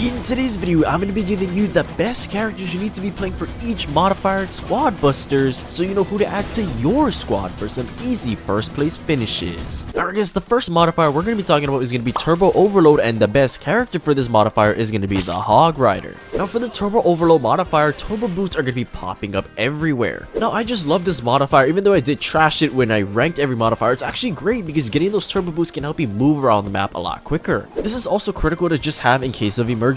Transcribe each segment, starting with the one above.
In today's video, I'm going to be giving you the best characters you need to be playing for each modifier and squad busters, so you know who to add to your squad for some easy first place finishes. Alright guys, the first modifier we're going to be talking about is going to be Turbo Overload, and the best character for this modifier is going to be the Hog Rider. Now for the Turbo Overload modifier, turbo boots are going to be popping up everywhere. Now I just love this modifier. Even though I did trash it when I ranked every modifier, it's actually great because getting those turbo boots can help you move around the map a lot quicker. This is also critical to just have in case of emergencies.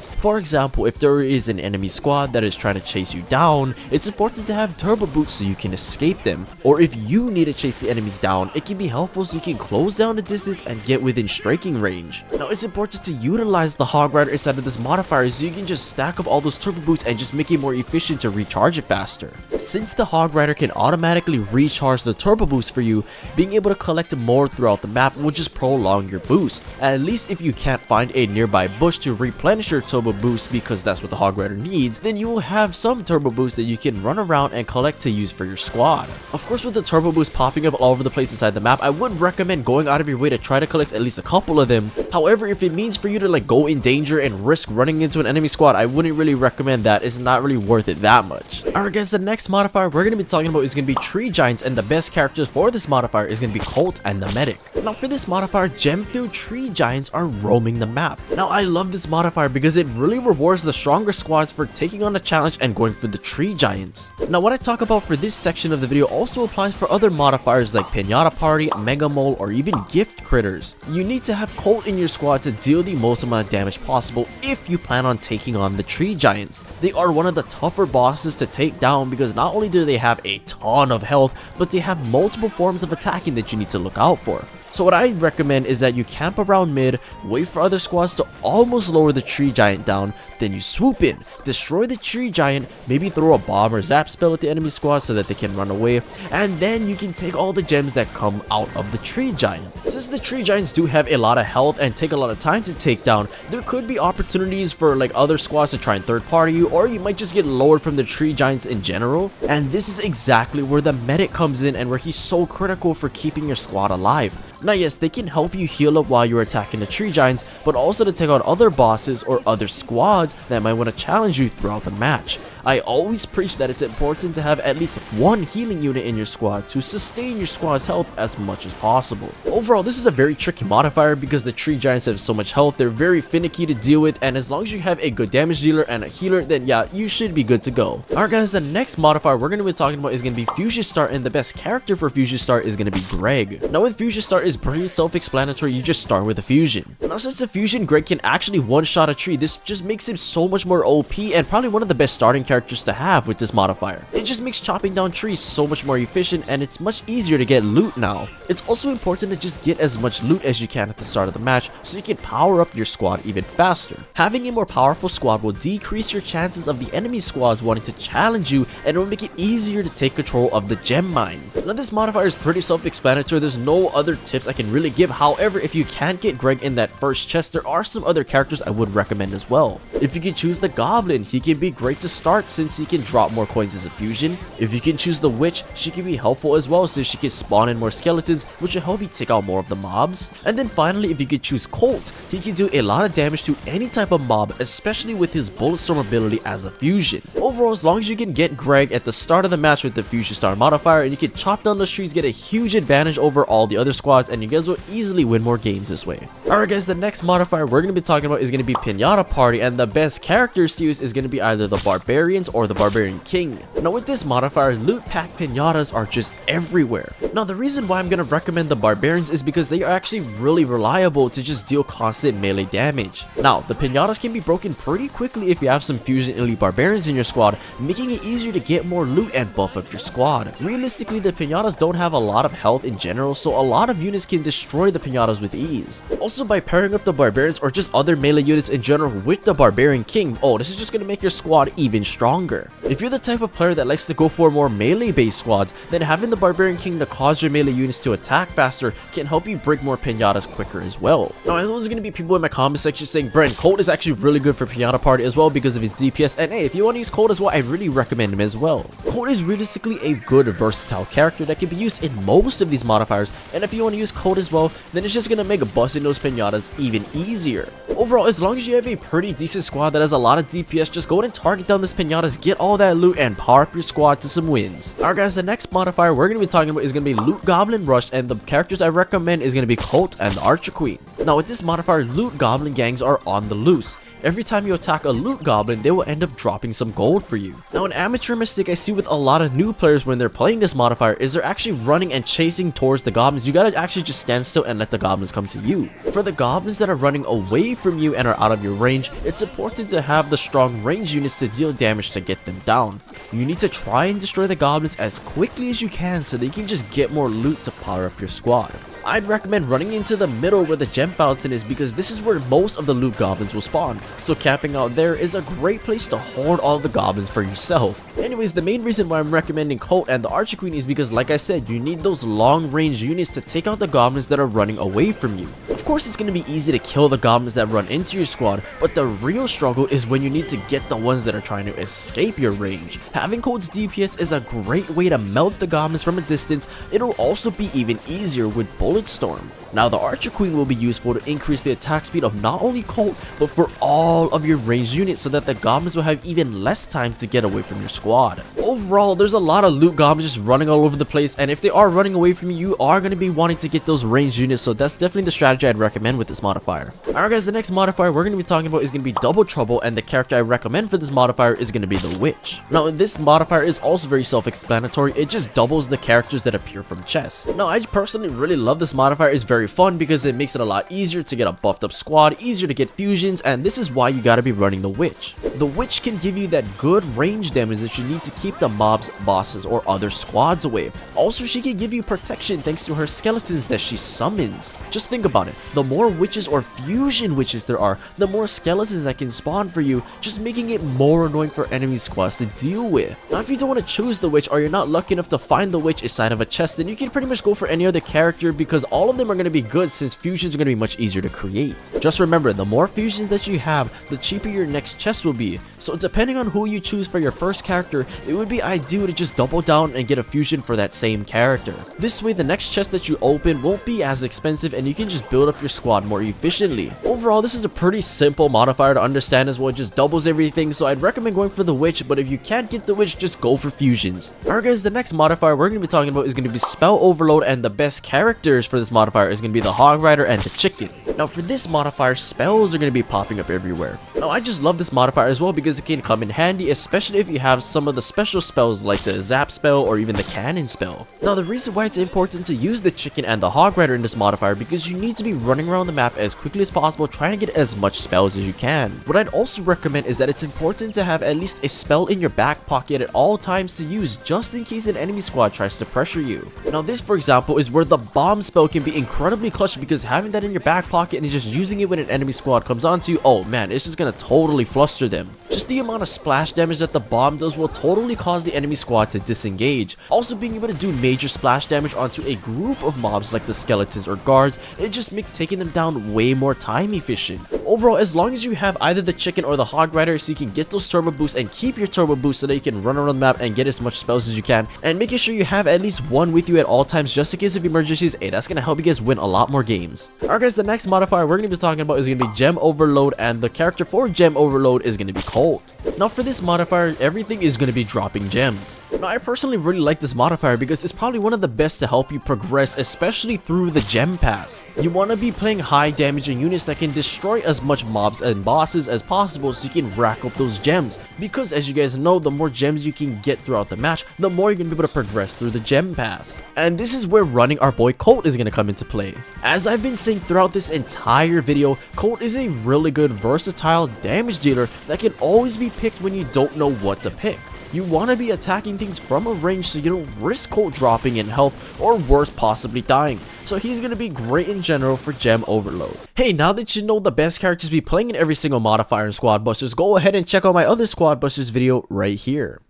For example, if there is an enemy squad that is trying to chase you down, it's important to have turbo boots so you can escape them. Or if you need to chase the enemies down, it can be helpful so you can close down the distance and get within striking range. Now it's important to utilize the Hog Rider inside of this modifier so you can just stack up all those turbo boots and just make it more efficient to recharge it faster. Since the Hog Rider can automatically recharge the turbo boost for you, being able to collect more throughout the map will just prolong your boost. At least if you can't find a nearby bush to replenish your turbo boost, because that's what the Hog Rider needs, then you will have some turbo boost that you can run around and collect to use for your squad. Of course, with the turbo boost popping up all over the place inside the map, I would recommend going out of your way to try to collect at least a couple of them. However, if it means for you to go in danger and risk running into an enemy squad, I wouldn't really recommend that. It's not really worth it that much. Alright guys, the next modifier we're going to be talking about is going to be Tree Giants, and the best characters for this modifier is going to be Colt and the Medic. Now for this modifier, gem-filled Tree Giants are roaming the map. Now I love this modifier because it really rewards the stronger squads for taking on the challenge and going for the Tree Giants. Now what I talk about for this section of the video also applies for other modifiers like Pinata Party, Mega Mole, or even Gift Critters. You need to have Colt in your squad to deal the most amount of damage possible if you plan on taking on the Tree Giants. They are one of the tougher bosses to take down because not only do they have a ton of health, but they have multiple forms of attacking that you need to look out for. So what I recommend is that you camp around mid, wait for other squads to almost lower the Tree Giant down, then you swoop in, destroy the Tree Giant, maybe throw a bomb or zap spell at the enemy squad so that they can run away, and then you can take all the gems that come out of the Tree Giant. Since the Tree Giants do have a lot of health and take a lot of time to take down, there could be opportunities for other squads to try and third party you, or you might just get lowered from the Tree Giants in general, and this is exactly where the Medic comes in and where he's so critical for keeping your squad alive. Now yes, they can help you heal up while you're attacking the Tree Giants, but also to take out other bosses or other squads that might want to challenge you throughout the match. I always preach that it's important to have at least one healing unit in your squad to sustain your squad's health as much as possible. Overall, this is a very tricky modifier because the Tree Giants have so much health, they're very finicky to deal with, and as long as you have a good damage dealer and a healer, then yeah, you should be good to go. Alright guys, the next modifier we're going to be talking about is going to be Fusion Star, and the best character for Fusion Star is going to be Greg. Now with Fusion Star is pretty self-explanatory, you just start with a fusion. Now since the fusion Greg can actually one-shot a tree, this just makes him so much more OP and probably one of the best starting characters to have with this modifier. It just makes chopping down trees so much more efficient, and it's much easier to get loot now. It's also important to just get as much loot as you can at the start of the match so you can power up your squad even faster. Having a more powerful squad will decrease your chances of the enemy squads wanting to challenge you, and it will make it easier to take control of the gem mine. Now this modifier is pretty self-explanatory, there's no other tips I can really give. However, if you can't get Greg in that first chest, there are some other characters I would recommend as well. If you can choose the Goblin, he can be great to start since he can drop more coins as a fusion. If you can choose the Witch, she can be helpful as well since she can spawn in more skeletons, which will help you take out more of the mobs. And then finally, if you could choose Colt, he can do a lot of damage to any type of mob, especially with his Bulletstorm ability as a fusion. Overall, as long as you can get Greg at the start of the match with the Fusion Star modifier and you can chop down those trees, get a huge advantage over all the other squads, and you guys will easily win more games this way. Alright guys, the next modifier we're going to be talking about is going to be Pinata Party, and the best characters to use is going to be either the Barbarians or the Barbarian King. Now with this modifier, loot pack pinatas are just everywhere. Now the reason why I'm going to recommend the Barbarians is because they are actually really reliable to just deal constant melee damage. Now the pinatas can be broken pretty quickly if you have some Fusion Elite Barbarians in your squad, making it easier to get more loot and buff up your squad. Realistically, the pinatas don't have a lot of health in general, so a lot of units can destroy the pinatas with ease. Also, by pairing up the Barbarians or just other melee units in general with the Barbarian King, this is just going to make your squad even stronger. If you're the type of player that likes to go for more melee based squads, then having the Barbarian King to cause your melee units to attack faster can help you break more pinatas quicker as well. Now I know there's going to be people in my comment section saying, Bren, Colt is actually really good for Pinata Party as well because of his DPS, and hey, if you want to use Colt as well, I really recommend him as well. Colt is realistically a good versatile character that can be used in most of these modifiers, and if you want to use Colt as well, then it's just going to make busting those pinatas even easier. Overall, as long as you have a pretty decent squad that has a lot of DPS, just go ahead and target down this pinatas, get all that loot, and power up your squad to some wins. Alright guys, the next modifier we're going to be talking about is going to be Loot Goblin Rush, and the characters I recommend is going to be Colt and the Archer Queen. Now with this modifier, Loot Goblin gangs are on the loose. Every time you attack a loot goblin, they will end up dropping some gold for you. Now an amateur mistake I see with a lot of new players when they're playing this modifier is they're actually running and chasing towards the goblins. You gotta actually just stand still and let the goblins come to you. For the goblins that are running away from you and are out of your range, it's important to have the strong range units to deal damage to get them down. You need to try and destroy the goblins as quickly as you can so that you can just get more loot to power up your squad. I'd recommend running into the middle where the gem fountain is because this is where most of the loot goblins will spawn. So camping out there is a great place to hoard all the goblins for yourself. Anyways, the main reason why I'm recommending Colt and the Archer Queen is because, like I said, you need those long range units to take out the goblins that are running away from you. Of course, it's going to be easy to kill the goblins that run into your squad, but the real struggle is when you need to get the ones that are trying to escape your range. Having Colt's DPS is a great way to melt the goblins from a distance. It'll also be even easier with Bullet Storm. Now the Archer Queen will be useful to increase the attack speed of not only Colt, but for all of your ranged units so that the goblins will have even less time to get away from your squad. Overall, there's a lot of loot goblins just running all over the place, and if they are running away from you, you are going to be wanting to get those ranged units, so that's definitely the strategy I'd recommend with this modifier. Alright guys, the next modifier we're going to be talking about is going to be Double Trouble, and the character I recommend for this modifier is going to be the Witch. Now this modifier is also very self-explanatory, it just doubles the characters that appear from chests. Now I personally really love this modifier. It's very fun because it makes it a lot easier to get a buffed up squad, easier to get fusions, and this is why you gotta be running the Witch. The Witch can give you that good range damage that you need to keep the mobs, bosses, or other squads away. Also, she can give you protection thanks to her skeletons that she summons. Just think about it, the more witches or fusion witches there are, the more skeletons that can spawn for you, just making it more annoying for enemy squads to deal with. Now if you don't want to choose the Witch, or you're not lucky enough to find the Witch inside of a chest, then you can pretty much go for any other character because all of them are going to be good since fusions are going to be much easier to create. Just remember, the more fusions that you have, the cheaper your next chest will be. So depending on who you choose for your first character, it would be ideal to just double down and get a fusion for that same character. This way the next chest that you open won't be as expensive and you can just build up your squad more efficiently. Overall, this is a pretty simple modifier to understand as well. It just doubles everything, so I'd recommend going for the Witch, but if you can't get the Witch, just go for fusions. Alright guys, the next modifier we're going to be talking about is going to be Spell Overload, and the best characters for this modifier is going to be the Hog Rider and the Chicken. Now for this modifier, spells are going to be popping up everywhere. Now I just love this modifier as well because it can come in handy, especially if you have some of the special spells like the Zap spell or even the Cannon spell. Now the reason why it's important to use the Chicken and the Hog Rider in this modifier because you need to be running around the map as quickly as possible trying to get as much spells as you can. What I'd also recommend is that it's important to have at least a spell in your back pocket at all times to use just in case an enemy squad tries to pressure you. Now this, for example, is where the Bomb spell can be incredibly clutch because having that in your back pocket and just using it when an enemy squad comes onto you, oh man, it's just gonna totally fluster them. Just the amount of splash damage that the bomb does will totally cause the enemy squad to disengage. Also, being able to do major splash damage onto a group of mobs like the skeletons or guards, it just makes taking them down way more time efficient. Overall, as long as you have either the Chicken or the Hog Rider, so you can get those turbo boosts and keep your turbo boosts so that you can run around the map and get as much spells as you can, and making sure you have at least one with you at all times just in case of emergencies, hey, that's gonna help you guys win a lot more games. Alright guys, the next modifier we're gonna be talking about is gonna be Gem Overload, and the character for Gem Overload is gonna be Colt. Now for this modifier, everything is gonna be dropping gems. Now I personally really like this modifier because it's probably one of the best to help you progress, especially through the gem pass. You want to be playing high damaging units that can destroy as much mobs and bosses as possible so you can rack up those gems, because as you guys know, the more gems you can get throughout the match, the more you're gonna be able to progress through the gem pass. And this is where running our boy Colt is gonna come into play. As I've been saying throughout this entire video, Colt is a really good versatile damage dealer that can always be picked when you don't know what to pick. You want to be attacking things from a range so you don't risk Colt dropping in health or worse, possibly dying. So he's going to be great in general for Gem Overload. Hey, now that you know the best characters to be playing in every single modifier in Squad Busters, go ahead and check out my other Squad Busters video right here.